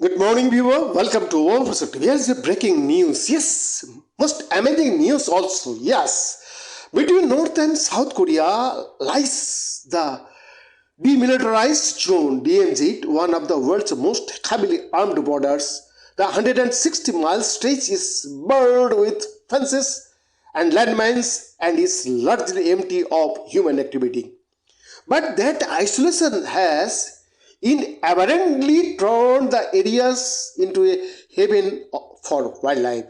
Good morning, viewer. Welcome to World Perspective. Here's the breaking news. Yes, most amazing news also. Yes, between North and South Korea lies the demilitarized zone DMZ, one of the world's most heavily armed borders. The 160-mile stretch is barred with fences and landmines and is largely empty of human activity. But that isolation has inadvertently turned the areas into a haven for wildlife.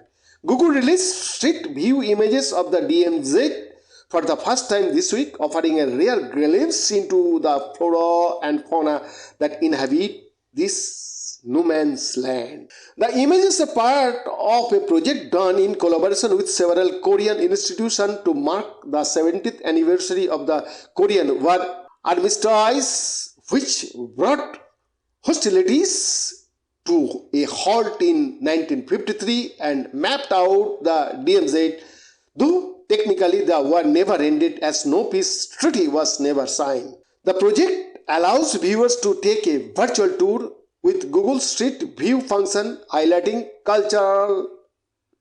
Google released street view images of the DMZ for the first time this week, offering a rare glimpse into the flora and fauna that inhabit this no man's land. The images are part of a project done in collaboration with several Korean institutions to mark the 70th anniversary of the Korean War armistice, which brought hostilities to a halt in 1953 and mapped out the DMZ, though technically the war never ended as no peace treaty was never signed. The project allows viewers to take a virtual tour with Google Street View function, highlighting cultural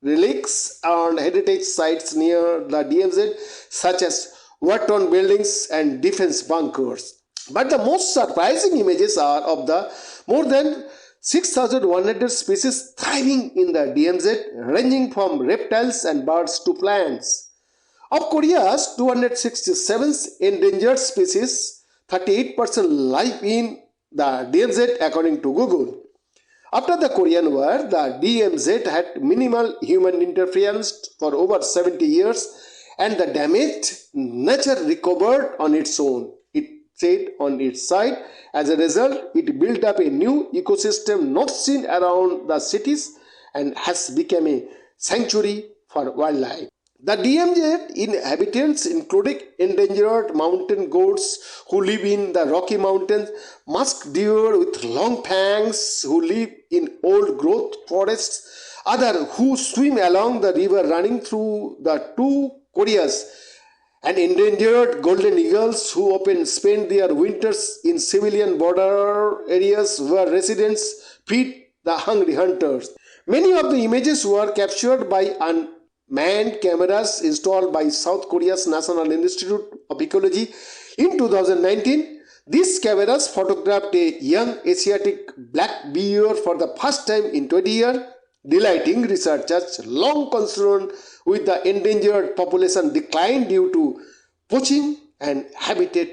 relics and heritage sites near the DMZ, such as war-torn buildings and defense bunkers. But the most surprising images are of the more than 6,100 species thriving in the DMZ, ranging from reptiles and birds to plants. Of Korea's 267 endangered species, 38% live in the DMZ according to Google. After the Korean War, the DMZ had minimal human interference for over 70 years, and the damaged nature recovered on its own. It stayed on its side. As a result, it built up a new ecosystem not seen around the cities and has become a sanctuary for wildlife. The DMZ inhabitants, including endangered mountain goats who live in the Rocky Mountains, musk deer with long fangs who live in old-growth forests, others who swim along the river running through the two Koreas, and endangered golden eagles who often spend their winters in civilian border areas where residents feed the hungry hunters. Many of the images were captured by unmanned cameras installed by South Korea's National Institute of Ecology in 2019. These cameras photographed a young Asiatic black bear for the first time in 20 years, delighting researchers long concerned with the endangered population decline due to poaching and habitat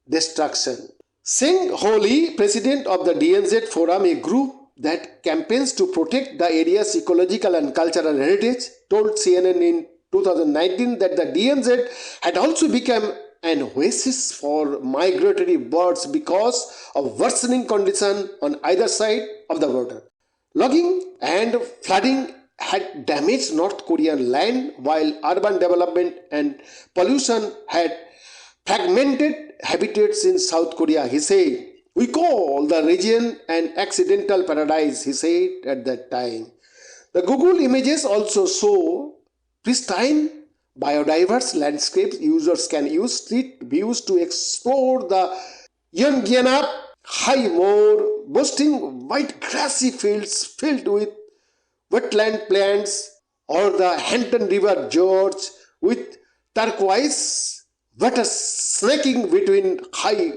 destruction. Seng Ho-lee, president of the DMZ Forum, a group that campaigns to protect the area's ecological and cultural heritage, told CNN in 2019 that the DMZ had also become an oasis for migratory birds because of worsening conditions on either side of the border. Logging and flooding had damaged North Korean land, while urban development and pollution had fragmented habitats in South Korea, he said. We call the region an accidental paradise, he said at that time. The Google images also show pristine, biodiverse landscapes. Users can use street views to explore the Yeongnam High Moor, boasting wide grassy fields filled with wetland plants, or the Hampton River Gorge with turquoise water snaking between high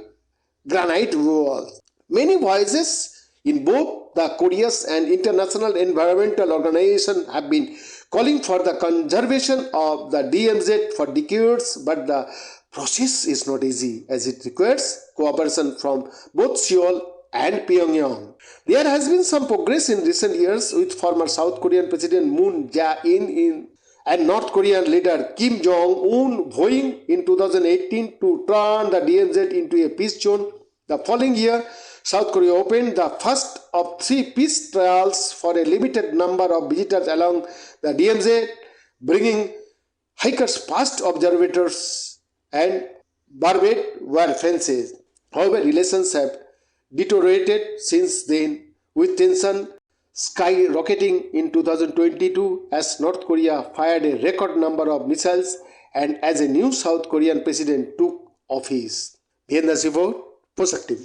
granite walls. Many voices in both the Koreas and international environmental organizations have been calling for the conservation of the DMZ for decades, but the process is not easy as it requires cooperation from both Seoul and Pyongyang. There has been some progress in recent years, with former South Korean President Moon Jae-in and North Korean leader Kim Jong-un vowing in 2018 to turn the DMZ into a peace zone. The following year, South Korea opened the first of 3 peace trials for a limited number of visitors along the DMZ, bringing hikers past observators and barbed wire fences. However, relations have deteriorated since then, with tension skyrocketing in 2022 as North Korea fired a record number of missiles and as a new South Korean president took office. DMZ report, Perspective.